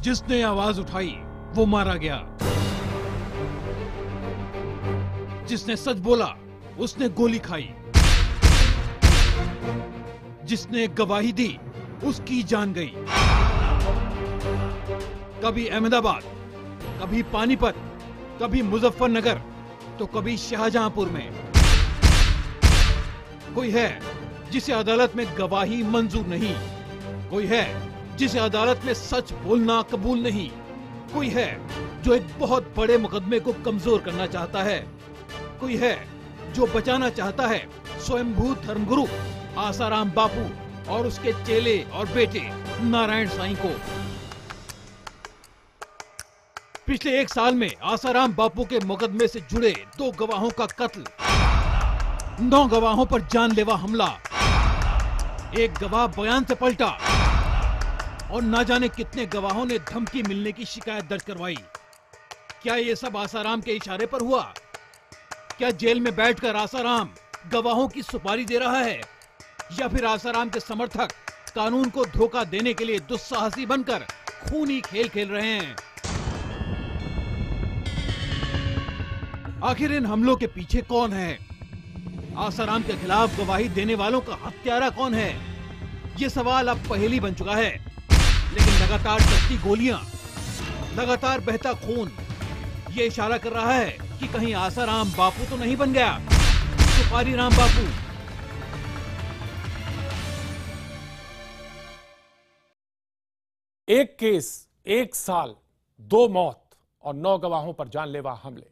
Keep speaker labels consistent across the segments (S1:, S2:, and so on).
S1: जिसने आवाज उठाई वो मारा गया, जिसने सच बोला उसने गोली खाई, जिसने गवाही दी उसकी जान गई। कभी अहमदाबाद, कभी पानीपत, कभी मुजफ्फरनगर, तो कभी शाहजहांपुर में। कोई है जिसे अदालत में गवाही मंजूर नहीं, कोई है जिसे अदालत में सच बोलना कबूल नहीं, कोई है जो एक बहुत बड़े मुकदमे को कमजोर करना चाहता है, कोई है जो बचाना चाहता है स्वयंभू धर्मगुरु आसाराम बापू और उसके चेले और बेटे नारायण साईं को। पिछले 1 साल में आसाराम बापू के मुकदमे से जुड़े 2 गवाहों का कत्ल, 9 गवाहों पर जानलेवा हमला, 1 गवाह बयान से पलटा और ना जाने कितने गवाहों ने धमकी मिलने की शिकायत दर्ज करवाई। क्या ये सब आसाराम के इशारे पर हुआ? क्या जेल में बैठकर आसाराम गवाहों की सुपारी दे रहा है, या फिर आसाराम के समर्थक कानून को धोखा देने के लिए दुस्साहसी बनकर खूनी खेल खेल रहे हैं? आखिर इन हमलों के पीछे कौन है? आसाराम के खिलाफ गवाही देने वालों का हत्यारा कौन है? ये सवाल अब पहेली बन चुका है। लेकिन लगातार चलती गोलियां, लगातार बहता खून ये इशारा कर रहा है कि कहीं आसाराम बापू तो नहीं बन गया सुपारी राम बापू।
S2: एक केस, 1 साल, 2 मौत और 9 गवाहों पर जानलेवा हमले।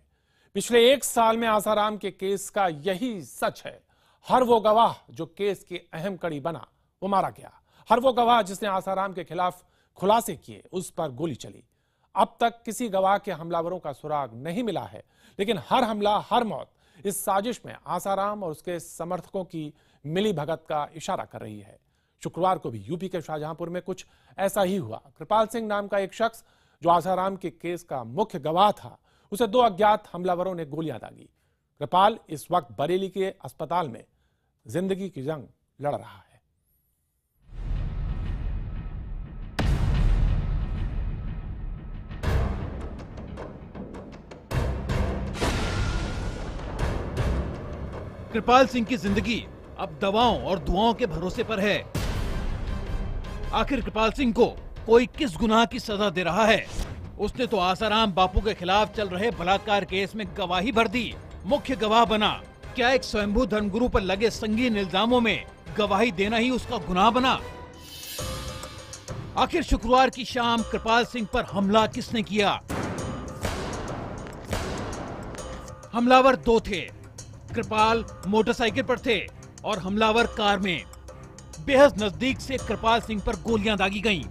S2: पिछले 1 साल में आसाराम के केस का यही सच है। हर वो गवाह जो केस की अहम कड़ी बना वो मारा गया। हर वो गवाह जिसने आसाराम के खिलाफ खुलासे किए उस पर गोली चली। अब तक किसी गवाह के हमलावरों का सुराग नहीं मिला है, लेकिन हर हमला, हर मौत इस साजिश में आसाराम और उसके समर्थकों की मिली भगत का इशारा कर रही है। शुक्रवार को भी यूपी के शाहजहांपुर में कुछ ऐसा ही हुआ। कृपाल सिंह नाम का एक शख्स जो आसाराम के केस का मुख्य गवाह था, उसे 2 अज्ञात हमलावरों ने गोलियां दागी। कृपाल इस वक्त बरेली के अस्पताल में जिंदगी की जंग लड़ रहा है।
S1: कृपाल सिंह की जिंदगी अब दवाओं और दुआओं के भरोसे पर है। आखिर कृपाल सिंह को कोई किस गुनाह की सजा दे रहा है? उसने तो आसाराम बापू के खिलाफ चल रहे बलात्कार केस में गवाही भर दी, मुख्य गवाह बना। क्या एक स्वयंभू धर्मगुरु पर लगे संगीन इल्जामों में गवाही देना ही उसका गुनाह बना? आखिर शुक्रवार की शाम कृपाल सिंह पर हमला किसने किया? हमलावर 2 थे। कृपाल मोटरसाइकिल पर थे और हमलावर कार में। बेहद नजदीक से कृपाल सिंह पर गोलियां दागी गईं।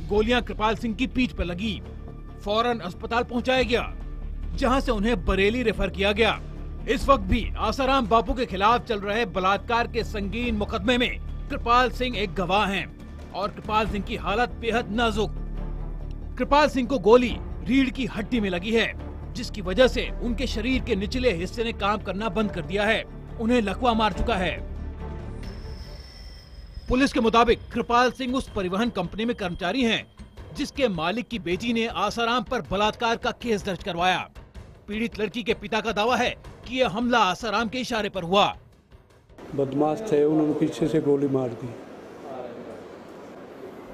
S1: गोलियां कृपाल सिंह की पीठ पर लगी। फौरन अस्पताल पहुंचाया गया, जहां से उन्हें बरेली रेफर किया गया। इस वक्त भी आसाराम बापू के खिलाफ चल रहे बलात्कार के संगीन मुकदमे में कृपाल सिंह एक गवाह हैं और कृपाल सिंह की हालत बेहद नाजुक। कृपाल सिंह को गोली रीढ़ की हड्डी में लगी है, जिसकी वजह से उनके शरीर के निचले हिस्से ने काम करना बंद कर दिया है। उन्हें लकवा मार चुका है। पुलिस के मुताबिक कृपाल सिंह उस परिवहन कंपनी में कर्मचारी हैं, जिसके मालिक की बेटी ने आसाराम पर बलात्कार का केस दर्ज करवाया। पीड़ित लड़की के पिता का दावा है कि यह हमला आसाराम के इशारे पर हुआ।
S3: बदमाश थे, उन्होंने पीछे से गोली मार दी।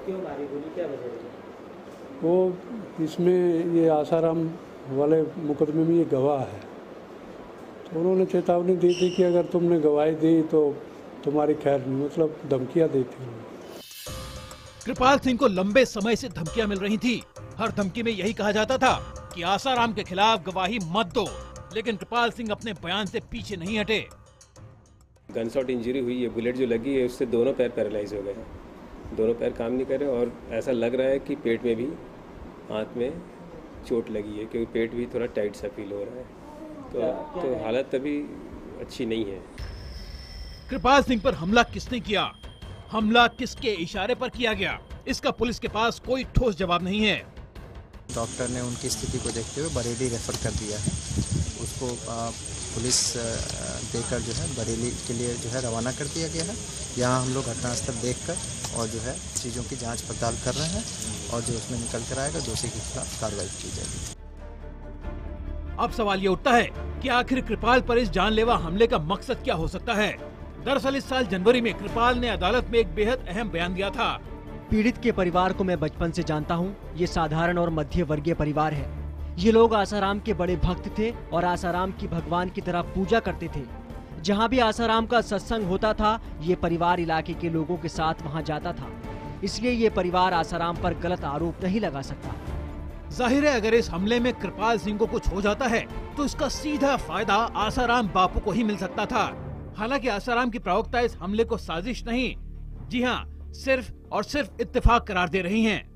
S4: क्यों मारी गोली, क्या वजह है?
S3: वो इसमें ये आसाराम वाले मुकदमे में ये गवाह है, तो उन्होंने चेतावनी दी थी कि अगर तुमने गवाही दी तो तुम्हारी खैर नहीं, मतलब धमकियां दी थी।
S1: कृपाल सिंह को लंबे समय से धमकियां मिल रही थी। हर धमकी में यही कहा जाता था कि आसाराम के खिलाफ गवाही मत दो, लेकिन कृपाल सिंह अपने बयान से पीछे नहीं हटे।
S5: गनशॉट इंजरी हुई है, बुलेट जो लगी है उससे दोनों पैर पैरालाइज हो गए हैं, दोनों पैर काम नहीं कर रहे और ऐसा लग रहा है कि पेट में भी, हाथ में चोट लगी है, क्योंकि पेट भी थोड़ा टाइट सा फील हो रहा है। तो हालत अभी अच्छी नहीं है।
S1: कृपाल सिंह पर हमला किसने किया? हमला किसके इशारे पर किया गया? इसका पुलिस के पास कोई ठोस जवाब नहीं है।
S6: डॉक्टर ने उनकी स्थिति को देखते हुए बरेली रेफर कर दिया है। उसको पुलिस देकर जो है बरेली के लिए जो है रवाना कर दिया गया है। यहाँ हम लोग घटनास्थल देखकर और जो है चीज़ों की जांच पड़ताल कर रहे हैं और जो उसमें निकल कर आएगा दोषी के खिलाफ कार्रवाई की जाएगी।
S1: अब सवाल ये उठता है कि आखिर कृपाल पर इस जानलेवा हमले का मकसद क्या हो सकता है। दरअसल इस साल जनवरी में कृपाल ने अदालत में एक बेहद अहम बयान दिया था।
S7: पीड़ित के परिवार को मैं बचपन से जानता हूँ। ये साधारण और मध्य वर्गीय परिवार है। ये लोग आसाराम के बड़े भक्त थे और आसाराम की भगवान की तरह पूजा करते थे। जहाँ भी आसाराम का सत्संग होता था, ये परिवार इलाके के लोगों के साथ वहाँ जाता था। इसलिए ये परिवार आसाराम पर गलत आरोप नहीं लगा सकता।
S1: जाहिर है अगर इस हमले में कृपाल सिंह को कुछ हो जाता है तो इसका सीधा फायदा आसाराम बापू को ही मिल सकता था। हालांकि आसाराम की प्रवक्ता इस हमले को साजिश नहीं, जी हाँ, सिर्फ और सिर्फ इत्तेफाक करार दे रही हैं।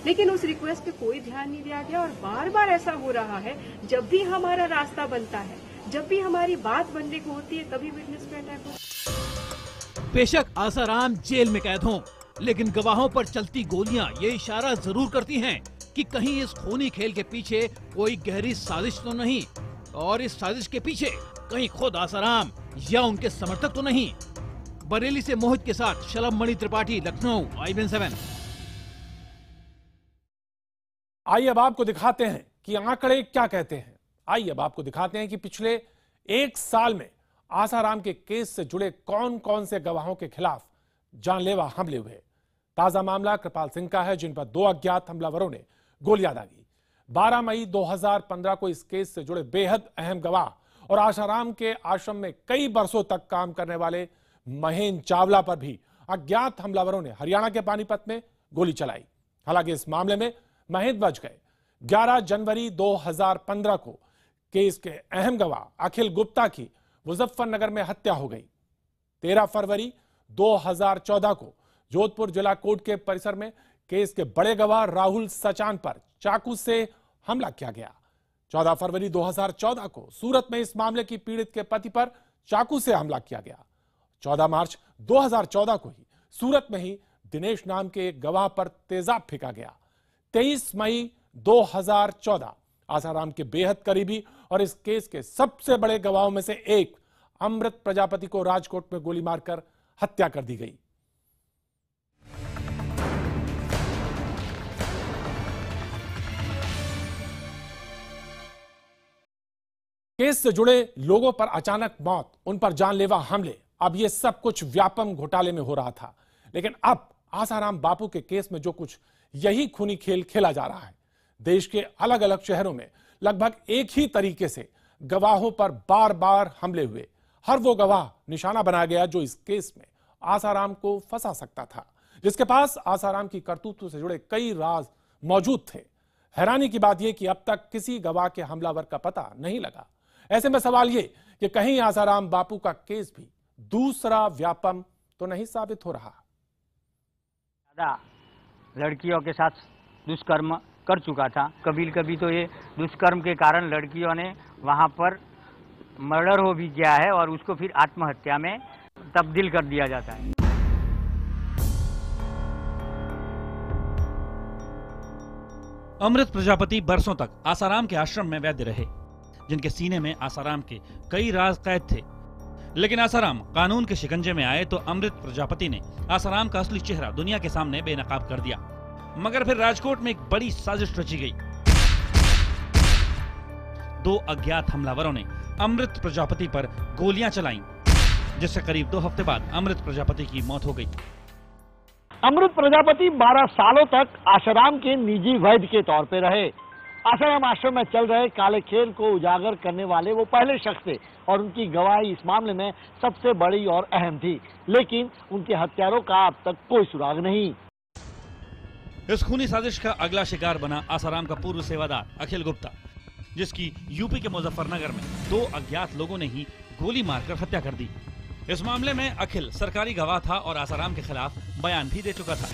S8: लेकिन उस रिक्वेस्ट पे कोई ध्यान नहीं दिया गया और बार बार ऐसा हो रहा है। जब भी हमारा रास्ता बनता है, जब भी हमारी बात बनने को होती है, तभी विटनेस पे अटैक होता है।
S1: बेशक आसाराम जेल में कैद हों, लेकिन गवाहों पर चलती गोलियां ये इशारा जरूर करती हैं कि कहीं इस खूनी खेल के पीछे कोई गहरी साजिश तो नहीं, और इस साजिश के पीछे कहीं खुद आसाराम या उनके समर्थक तो नहीं। बरेली से मोहित के साथ शलभ मणि त्रिपाठी, लखनऊ, IBN7।
S2: आइए अब आपको दिखाते हैं कि आंकड़े क्या कहते हैं। आइए अब आपको दिखाते हैं कि पिछले एक साल में आसाराम के केस से जुड़े कौन कौन से गवाहों के खिलाफ जानलेवा हमले हुए। ताजा मामला कृपाल सिंह का है, जिन पर 2 अज्ञात हमलावरों ने गोलियां दागी। 12 मई 2015 को इस केस से जुड़े बेहद अहम गवाह और आसाराम के आश्रम में कई बरसों तक काम करने वाले महेंद्र चावला पर भी अज्ञात हमलावरों ने हरियाणा के पानीपत में गोली चलाई। हालांकि इस मामले में महेंद्र बच गए। 11 जनवरी 2015 को केस के अहम गवाह अखिल गुप्ता की मुजफ्फरनगर में हत्या हो गई। 13 फरवरी 2014 को जोधपुर जिला कोर्ट के परिसर में केस के बड़े गवाह राहुल सचान पर चाकू से हमला किया गया। 14 फरवरी 2014 को सूरत में इस मामले की पीड़ित के पति पर चाकू से हमला किया गया। 14 मार्च 2014 को ही सूरत में ही दिनेश नाम के एक गवाह पर तेजाब फेंका गया। 23 मई 2014 आसाराम के बेहद करीबी और इस केस के सबसे बड़े गवाहों में से एक अमृत प्रजापति को राजकोट में गोली मारकर हत्या कर दी गई। केस से जुड़े लोगों पर अचानक मौत, उन पर जानलेवा हमले, अब यह सब कुछ व्यापम घोटाले में हो रहा था। लेकिन अब आसाराम बापू के केस में जो कुछ यही खूनी खेल खेला जा रहा है। देश के अलग अलग शहरों में लगभग एक ही तरीके से गवाहों पर बार बार हमले हुए। हर वो गवाह निशाना बनाया गया जो इस केस में आसाराम को फंसा सकता था, जिसके पास आसाराम की करतूतों से जुड़े कई राज मौजूद थे। हैरानी की बात यह कि अब तक किसी गवाह के हमलावर का पता नहीं लगा। ऐसे में सवाल ये कि कहीं आसाराम बापू का केस भी दूसरा व्यापम तो नहीं साबित हो रहा।
S9: लड़कियों के साथ दुष्कर्म कर चुका था। कभी कभी तो ये दुष्कर्म के कारण लड़कियों ने वहां पर मर्डर हो भी गया है और उसको फिर आत्महत्या में तब्दील कर दिया जाता है।
S10: अमृत प्रजापति बरसों तक आसाराम के आश्रम में वैद्य रहे, जिनके सीने में आसाराम के कई राज कैद थे। लेकिन आसाराम कानून के शिकंजे में आए तो अमृत प्रजापति ने आसाराम का असली चेहरा दुनिया के सामने बेनकाब कर दिया। मगर फिर राजकोट में एक बड़ी साजिश रची गई। 2 अज्ञात हमलावरों ने अमृत प्रजापति पर गोलियां चलाईं, जिससे करीब 2 हफ्ते बाद अमृत प्रजापति की मौत हो गई।
S11: अमृत प्रजापति 12 सालों तक आसाराम के निजी वैद्य के तौर पर रहे। आसाराम आश्रम में चल रहे काले खेल को उजागर करने वाले वो पहले शख्स थे और उनकी गवाही इस मामले में सबसे बड़ी और अहम थी। लेकिन उनके हत्यारों का अब तक कोई सुराग नहीं।
S10: इस खूनी साजिश का अगला शिकार बना आसाराम का पूर्व सेवादार अखिल गुप्ता, जिसकी यूपी के मुजफ्फरनगर में 2 अज्ञात लोगों ने ही गोली मारकर हत्या कर दी। इस मामले में अखिल सरकारी गवाह था और आसाराम के खिलाफ बयान भी दे चुका था।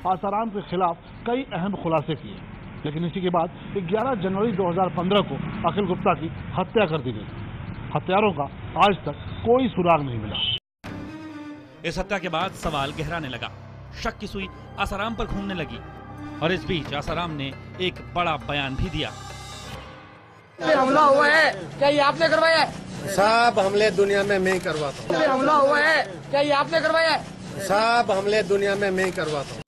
S12: आसाराम के खिलाफ कई अहम खुलासे किए, लेकिन इसी के बाद 11 जनवरी 2015 को अखिल गुप्ता की हत्या कर दी गई। हत्यारों का आज तक कोई सुराग नहीं मिला।
S10: इस हत्या के बाद सवाल गहराने लगा, शक की सुई आसाराम पर घूमने लगी और इस बीच आसाराम ने एक बड़ा बयान भी दिया।
S13: हमला हुआ है, क्या ये आपने करवाया है?
S14: सब हमले दुनिया में मैं ही करवाता हूँ।
S13: हमला हुआ है, क्या ये आपने करवाया है?
S14: सब हमले दुनिया में मैं ही करवाता हूँ।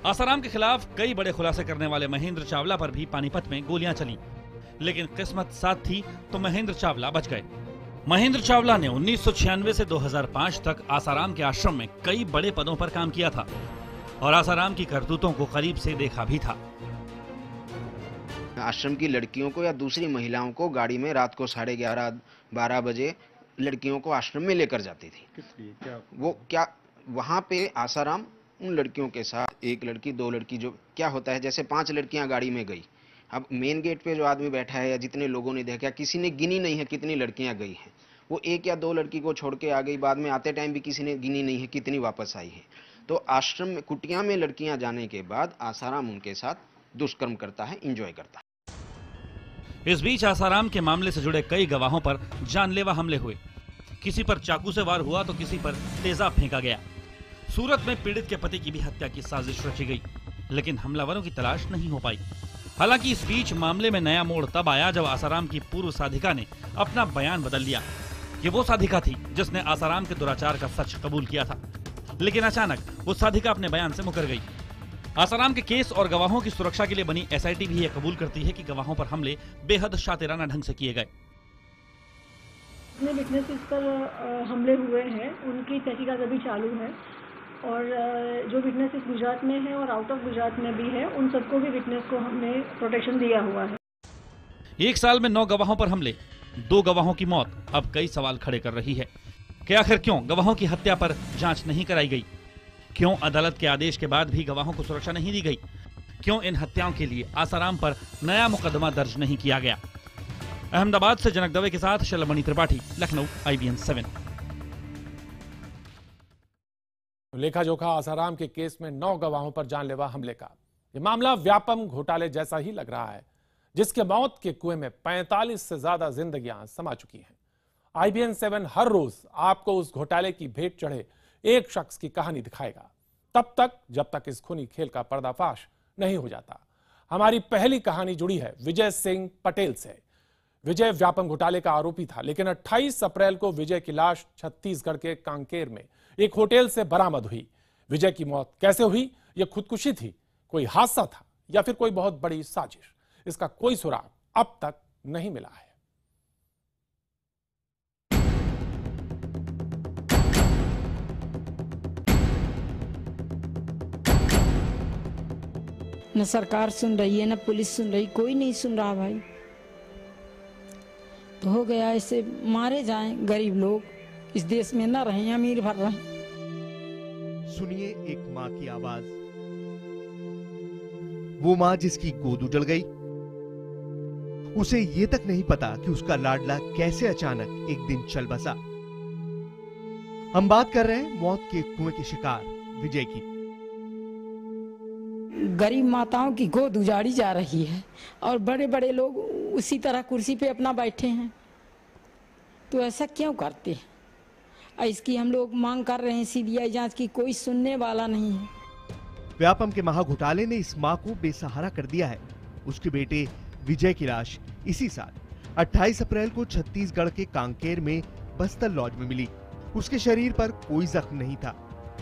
S10: आसाराम के खिलाफ कई बड़े खुलासे करने वाले महेंद्र चावला पर भी पानीपत में गोलियां चली, लेकिन किस्मत साथ थी तो महेंद्र चावला बच गए। महेंद्र चावला ने 1996 से 2005 तक आसाराम के आश्रम में कई बड़े पदों पर काम किया था और आसाराम की करतूतों को करीब से देखा भी था।
S15: आश्रम की लड़कियों को या दूसरी महिलाओं को गाड़ी में रात को 11:30-12 बजे लड़कियों को आश्रम में लेकर जाती थी।
S16: किस लिए? क्या
S15: वो क्या वहाँ पे आसाराम उन लड़कियों के साथ, एक लड़की 2 लड़की, जो क्या होता है जैसे 5 लड़कियां गाड़ी में गई, अब मेन गेट पे जो आदमी बैठा है या जितने लोगों ने देखा, किसी ने गिनी नहीं है कितनी लड़कियां गई हैं। वो 1 या 2 लड़की को छोड़ के आ गई, बाद में आते टाइम भी किसी ने गिनी नहीं है कितनी वापस आई है। तो आश्रम में कुटिया में लड़कियां जाने के बाद आसाराम उनके साथ दुष्कर्म करता है, इंजॉय करता है।
S10: इस बीच आसाराम के मामले से जुड़े कई गवाहों पर जानलेवा हमले हुए। किसी पर चाकू से वार हुआ तो किसी पर तेजाब फेंका गया। सूरत में पीड़ित के पति की भी हत्या की साजिश रची गई, लेकिन हमलावरों की तलाश नहीं हो पाई। हालांकि इस बीच मामले में नया मोड़ तब आया जब आसाराम की पूर्व साधिका ने अपना बयान बदल लिया। ये वो साधिका थी जिसने आसाराम के दुराचार का सच कबूल किया था, लेकिन अचानक वो साधिका अपने बयान से मुकर गई। आसाराम के केस और गवाहों की सुरक्षा के लिए बनी एसआईटी भी ये कबूल करती है कि गवाहों पर हमले बेहद शातिराना ढंग से किए गए।
S17: जितने विटनेसेस पर हमले हुए हैं उनकी तहकीकात अभी चालू है और जो विटनेसेस गुजरात में है और आउट ऑफ गुजरात में भी है, उन सबको भी विटनेस को हमने प्रोटेक्शन दिया हुआ है।
S10: 1 साल में 9 गवाहों पर हमले, 2 गवाहों की मौत अब कई सवाल खड़े कर रही है कि आखिर क्यों गवाहों की हत्या पर जांच नहीं कराई गई? क्यों अदालत के आदेश के बाद भी गवाहों को सुरक्षा नहीं दी गई? क्यों इन हत्याओं के लिए आसाराम पर नया मुकदमा दर्ज नहीं किया गया? अहमदाबाद से जनक दवे के साथ शलमणि त्रिपाठी, लखनऊ, IBN 7।
S2: लेखा जोखा आसाराम के केस में 9 गवाहों पर जानलेवा हमले का यह मामला व्यापम घोटाले जैसा ही लग रहा है, जिसके मौत के कुएं में 45 से ज्यादा जिंदगियां समा चुकी हैं। IBN 7 हर रोज आपको उस घोटाले की भेंट चढ़े एक शख्स की कहानी दिखाएगा, तब तक जब तक इस खूनी खेल का पर्दाफाश नहीं हो जाता। हमारी पहली कहानी जुड़ी है विजय सिंह पटेल से। विजय व्यापम घोटाले का आरोपी था, लेकिन 28 अप्रैल को विजय की लाश छत्तीसगढ़ के कांकेर में एक होटल से बरामद हुई। विजय की मौत कैसे हुई? यह खुदकुशी थी, कोई हादसा था, या फिर कोई बहुत बड़ी साजिश? इसका कोई सुराग अब तक नहीं मिला है।
S18: न सरकार सुन रही है, न पुलिस सुन रही, कोई नहीं सुन रहा भाई। तो हो गया ऐसे, मारे जाएं गरीब लोग, इस देश में न रहें, अमीर भर रहे।
S19: सुनिए एक माँ की आवाज, वो माँ जिसकी गोद उजड़ गई। उसे ये तक नहीं पता कि उसका लाडला कैसे अचानक एक दिन चल बसा। हम बात कर रहे हैं मौत के कुएं के शिकार विजय की।
S18: गरीब माताओं की गोद उजाड़ी जा रही है और बड़े बड़े लोग उसी तरह कुर्सी पे अपना बैठे हैं, तो ऐसा क्यों करते हैं? इसकी हम लोग मांग कर रहे हैं CBI जांच की, कोई सुनने वाला नहीं है।
S19: व्यापम के महाघोटाले ने इस मां को बेसहारा कर दिया है। उसके बेटे विजय की लाश इसी साल 28 अप्रैल को छत्तीसगढ़ के कांकेर में बस्तर लॉज में मिली। उसके शरीर पर कोई जख्म नहीं था।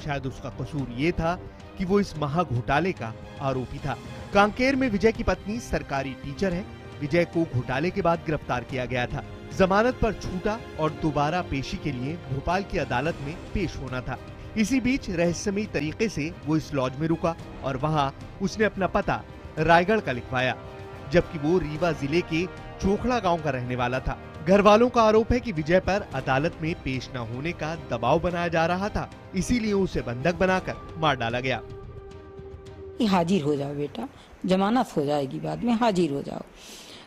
S19: शायद उसका कसूर ये था कि वो इस महाघोटाले का आरोपी था। कांकेर में विजय की पत्नी सरकारी टीचर है। विजय को घोटाले के बाद गिरफ्तार किया गया था। जमानत पर छूटा और दोबारा पेशी के लिए भोपाल की अदालत में पेश होना था। इसी बीच रहस्यमयी तरीके से वो इस लॉज में रुका और वहाँ उसने अपना पता रायगढ़ का लिखवाया, जबकि वो रीवा जिले के चोखड़ा गांव का रहने वाला था। घर वालों का आरोप है कि विजय पर अदालत में पेश न होने का दबाव बनाया जा रहा था, इसीलिए उसे बंधक बनाकर मार डाला गया।
S18: हाजिर हो जाओ बेटा, जमानत हो जाएगी, बाद में हाजिर हो जाओ।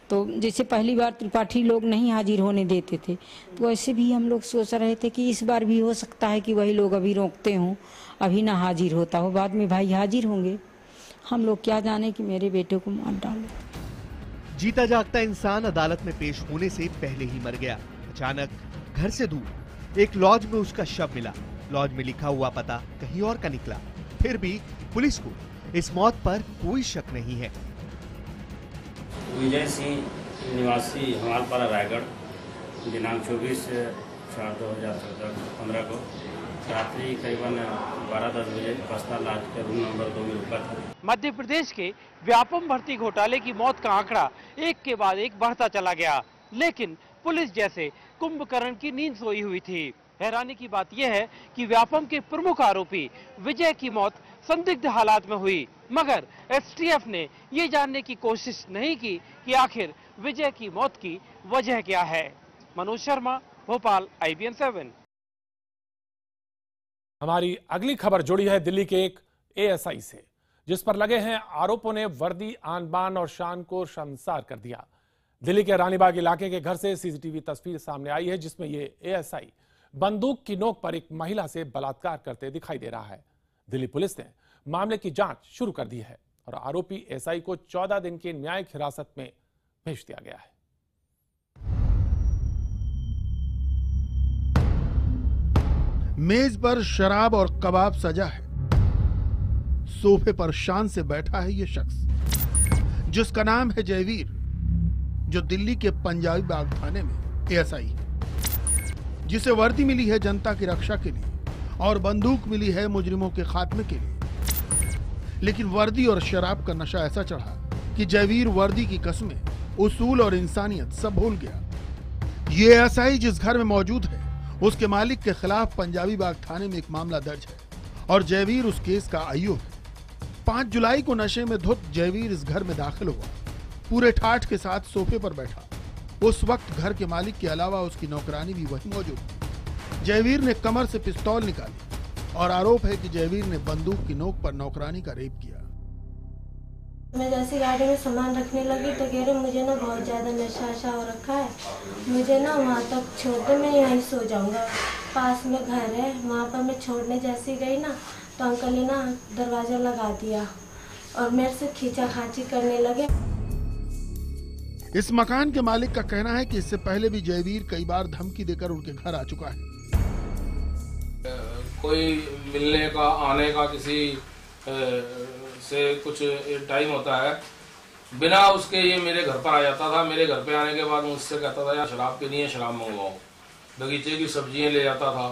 S18: तो जैसे पहली बार त्रिपाठी लोग नहीं हाजिर होने देते थे, तो ऐसे भी हम लोग सोच रहे थे कि इस बार भी हो सकता है कि वही लोग अभी रोकते हों, अभी ना हाजिर होता हो, बाद में भाई हाजिर होंगे। हम लोग क्या जाने कि मेरे बेटे को मार डालो।
S19: जीता जागता इंसान अदालत में पेश होने से पहले ही मर गया। अचानक घर से दूर एक लॉज में उसका शव मिला। लॉज में लिखा हुआ पता कहीं और का निकला। फिर भी पुलिस को इस मौत पर कोई शक नहीं है।
S20: विजय सिंह निवासी हमालपारा रायगढ़, दिनांक 24/4/2015 को रात्रि करीबन 12-10 बजे बस्ता लॉज के रूम नंबर 2 में रुका था।
S16: मध्य प्रदेश के व्यापम भर्ती घोटाले की मौत का आंकड़ा एक के बाद एक बढ़ता चला गया, लेकिन पुलिस जैसे कुंभकर्ण की नींद सोई हुई थी। हैरानी की बात यह है कि व्यापम के प्रमुख आरोपी विजय की मौत संदिग्ध हालात में हुई, मगर एसटीएफ ने ये जानने की कोशिश नहीं की कि आखिर विजय की मौत की वजह क्या है। मनोज शर्मा, भोपाल, IBN 7।
S2: हमारी अगली खबर जुड़ी है दिल्ली के एक ASI से, जिस पर लगे हैं आरोपों ने वर्दी, आन बान और शान को शर्मसार कर दिया। दिल्ली के रानीबाग इलाके के घर से CCTV तस्वीर सामने आई है, जिसमें ये ASI बंदूक की नोक पर एक महिला से बलात्कार करते दिखाई दे रहा है। दिल्ली पुलिस ने मामले की जांच शुरू कर दी है और आरोपी SI को 14 दिन की न्यायिक हिरासत में भेज दिया गया है।
S12: मेज पर शराब और कबाब सजा है। सोफे पर शान से बैठा है ये शख्स, जिसका नाम है जयवीर, जो दिल्ली के पंजाबी बाग थाने में ASI है, जिसे वर्दी मिली है जनता की रक्षा के लिए और बंदूक मिली है मुजरिमों के खात्मे के लिए। लेकिन वर्दी और शराब का नशा ऐसा चढ़ा कि जयवीर वर्दी की कस्में, उसूल और इंसानियत सब भूल गया। ये ASI जिस घर में मौजूद है, उसके मालिक के खिलाफ पंजाबी बाग थाने में एक मामला दर्ज है और जयवीर उस केस का आईओ है। 5 जुलाई को नशे में धुत जयवीर इस घर में दाखिल हुआ, पूरे ठाठ के साथ सोफे पर बैठा। उस वक्त घर के मालिक के अलावा उसकी नौकरानी भी वहीं मौजूद थी। जयवीर ने कमर से पिस्तौल निकाली और आरोप है कि जयवीर ने बंदूक की नोक पर नौकरानी का रेप किया।
S21: मैं जैसे गाड़ी में सामान रखने लगी तो कह रहे मुझे ना बहुत ज्यादा नशा हो रखा है, मुझे ना वहाँ तक छोड़ दे, मैं यहीं सो जाऊंगा, पास में घर है। वहाँ पर मैं छोड़ने जैसी गई ना तो अंकल ने ना दरवाजा लगा दिया और मेरे से खींचा-खाची करने लगे।
S12: इस मकान के मालिक का कहना है कि इससे पहले भी जयवीर कई बार धमकी देकर उनके घर आ चुका है।
S22: कोई मिलने का, आने का, किसी से कुछ टाइम होता है, बिना उसके ये मेरे घर पर आ जाता था। मेरे घर पे आने के बाद मुझसे कहता था यार शराब पीनी है, शराब मंगवाओ, बगीचे की सब्जियां ले जाता था।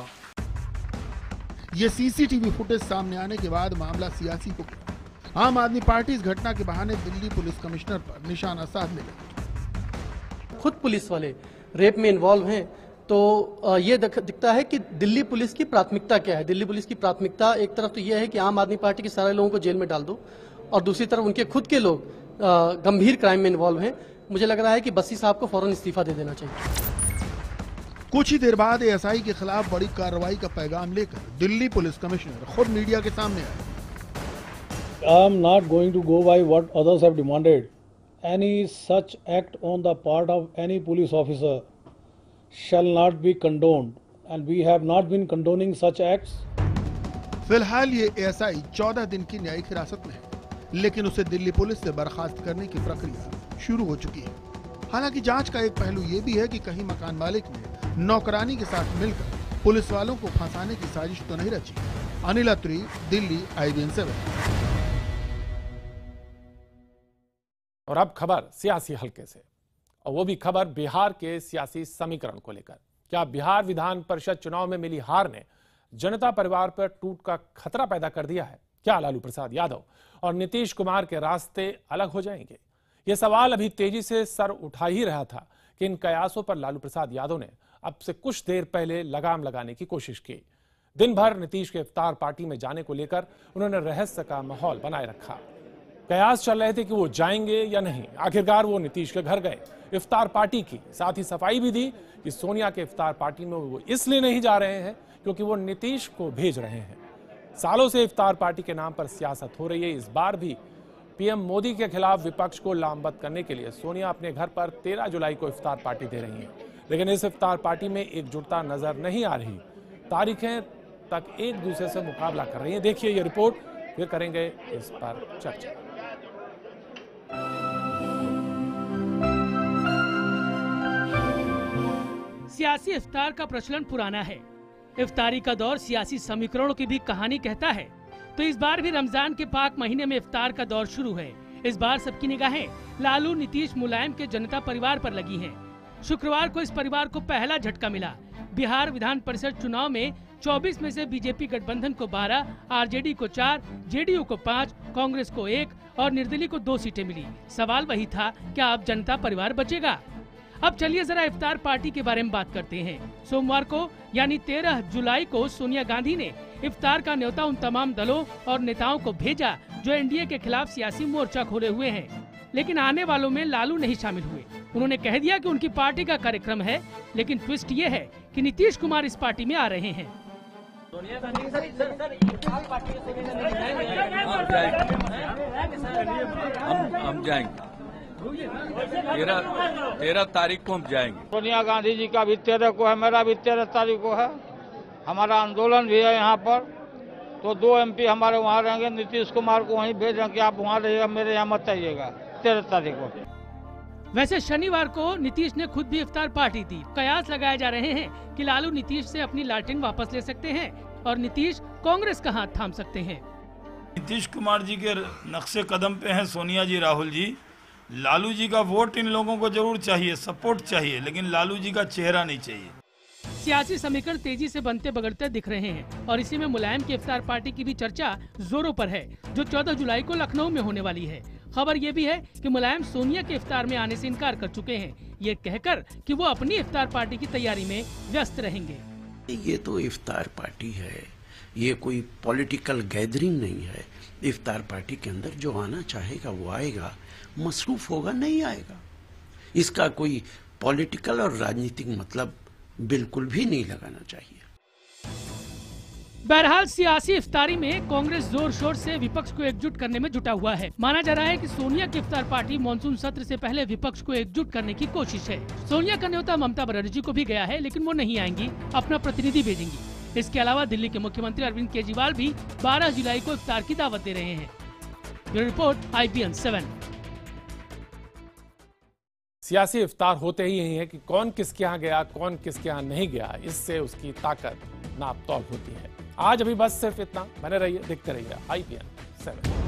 S12: ये CCTV फुटेज सामने आने के बाद मामला सियासी हो गया। आम आदमी पार्टी इस घटना के बहाने दिल्ली पुलिस कमिश्नर पर निशाना साधने लगी।
S23: खुद पुलिस वाले रेप में इन्वॉल्व हैं, तो ये दिखता है कि दिल्ली पुलिस की प्राथमिकता क्या है। दिल्ली पुलिस की प्राथमिकता एक तरफ तो यह है कि आम आदमी पार्टी के सारे लोगों को जेल में डाल दो, और दूसरी तरफ उनके खुद के लोग गंभीर क्राइम में इन्वॉल्व हैं। मुझे लग रहा है कि बस्सी साहब को फौरन इस्तीफा दे देना चाहिए।
S12: कुछ ही देर बाद ASI के खिलाफ बड़ी कार्रवाई का पैगाम लेकर दिल्ली पुलिस कमिश्नर खुद मीडिया के सामने आए।
S24: I am not going to go by what others have demanded. Any such act on the part of any police officer shall not be condoned, and we have not been condoning such acts.
S12: फिलहाल ये ASI 14 दिन की न्यायिक हिरासत में है, लेकिन उसे दिल्ली पुलिस से बर्खास्त करने की प्रक्रिया शुरू हो चुकी है। हालांकि जांच का एक पहलू ये भी है कि कहीं मकान मालिक ने नौकरानी के साथ मिलकर पुलिस वालों को फंसाने की साजिश तो नहीं रची। अनिल अत्री, दिल्ली, IBN 7।
S2: और अब खबर सियासी हलके से, और वो भी खबर बिहार के सियासी समीकरण को लेकर। क्या बिहार विधान परिषद चुनाव में मिली हार ने जनता परिवार पर टूट का खतरा पैदा कर दिया है? क्या लालू प्रसाद यादव और नीतीश कुमार के रास्ते अलग हो जाएंगे? यह सवाल अभी तेजी से सर उठा ही रहा था कि इन कयासों पर लालू प्रसाद यादव ने अब से कुछ देर पहले लगाम लगाने की कोशिश की। दिन भर नीतीश के इफ्तार पार्टी में जाने को लेकर उन्होंने रहस्य का माहौल बनाए रखा। कयास चल रहे थे कि वो जाएंगे या नहीं। आखिरकार वो नीतीश के घर गए, इफ्तार पार्टी की, साथ ही सफाई भी दी कि सोनिया के इफ्तार पार्टी में वो इसलिए नहीं जा रहे हैं क्योंकि वो नीतीश को भेज रहे हैं। सालों से इफ्तार पार्टी के नाम पर सियासत हो रही है। इस बार भी पीएम मोदी के खिलाफ विपक्ष को लामबंद करने के लिए सोनिया अपने घर पर 13 जुलाई को इफ्तार पार्टी दे रही हैं, लेकिन इस इफ्तार पार्टी में एकजुटता नजर नहीं आ रही। तारीखें तक एक दूसरे से मुकाबला कर रही हैं। देखिए ये रिपोर्ट, फिर करेंगे इस पर चर्चा।
S25: सियासी इफ्तार का प्रचलन पुराना है। इफ्तारी का दौर सियासी समीकरणों की भी कहानी कहता है, तो इस बार भी रमजान के पाक महीने में इफ्तार का दौर शुरू है। इस बार सबकी निगाहें लालू, नीतीश, मुलायम के जनता परिवार पर लगी हैं। शुक्रवार को इस परिवार को पहला झटका मिला। बिहार विधान परिषद चुनाव में 24 में से बीजेपी गठबंधन को 12, आरजेडी को 4, जेडीयू को 5, कांग्रेस को 1 और निर्दलीय को 2 सीटें मिली। सवाल वही था, क्या अब जनता परिवार बचेगा? अब चलिए जरा इफ्तार पार्टी के बारे में बात करते हैं। सोमवार को यानी 13 जुलाई को सोनिया गांधी ने इफ्तार का न्योता उन तमाम दलों और नेताओं को भेजा जो एनडीए के खिलाफ सियासी मोर्चा खोले हुए हैं, लेकिन आने वालों में लालू नहीं शामिल हुए। उन्होंने कह दिया कि उनकी पार्टी का कार्यक्रम है, लेकिन ट्विस्ट ये है कि नीतीश कुमार इस पार्टी में आ रहे हैं।
S3: हम जाएंगे 13 तारीख को हम जाएंगे।
S4: सोनिया गांधी जी का भी 13 को है, मेरा भी 13 तारीख को है। हमारा आंदोलन भी है यहाँ पर, तो 2 एमपी हमारे वहाँ रहेंगे। नीतीश कुमार को वहीं भेज रहे कि आप वहाँ रहिएगा, मेरे यहाँ मत आइएगा 13 तारीख को।
S25: वैसे शनिवार को नीतीश ने खुद भी इफ्तार पार्टी दी। कयास लगाए जा रहे हैं कि लालू नीतीश से अपनी लालटेन वापस ले सकते हैं और नीतीश कांग्रेस का हाथ थाम सकते हैं।
S5: नीतीश कुमार जी के नक्शे कदम पे हैं सोनिया जी, राहुल जी। लालू जी का वोट इन लोगों को जरूर चाहिए, सपोर्ट चाहिए, लेकिन लालू जी का चेहरा नहीं चाहिए।
S25: सियासी समीकरण तेजी से बनते बगड़ते दिख रहे हैं और इसी में मुलायम की इफ्तार पार्टी की भी चर्चा जोरों पर है, जो 14 जुलाई को लखनऊ में होने वाली है। खबर ये भी है कि मुलायम सोनिया के इफ्तार में आने से इनकार कर चुके हैं, ये कहकर कि वो अपनी इफ्तार पार्टी की तैयारी में व्यस्त रहेंगे।
S6: ये तो इफ्तार पार्टी है, ये कोई पॉलिटिकल गैदरिंग नहीं है। इफ्तार पार्टी के अंदर जो आना चाहेगा वो आएगा, मसरूफ होगा नहीं आएगा। इसका कोई पॉलिटिकल और राजनीतिक मतलब बिल्कुल भी नहीं लगाना चाहिए।
S25: बहरहाल सियासी इफ्तारी में कांग्रेस जोर शोर से विपक्ष को एकजुट करने में जुटा हुआ है। माना जा रहा है कि सोनिया की इफ्तार पार्टी मानसून सत्र से पहले विपक्ष को एकजुट करने की कोशिश है। सोनिया का न्योता ममता बनर्जी को भी गया है, लेकिन वो नहीं आएंगी, अपना प्रतिनिधि भेजेंगी। इसके अलावा दिल्ली के मुख्यमंत्री अरविंद केजरीवाल भी 12 जुलाई को इफ्तार की दावत दे रहे हैं। Bureau report IBN 7।
S2: सियासी इफ्तार होते ही यही है कि कौन किसके यहाँ गया, कौन किसके यहाँ नहीं गया, इससे उसकी ताकत नाप तौल होती है। आज अभी बस सिर्फ इतना। बने रहिए, देखते रहिए IBN 7।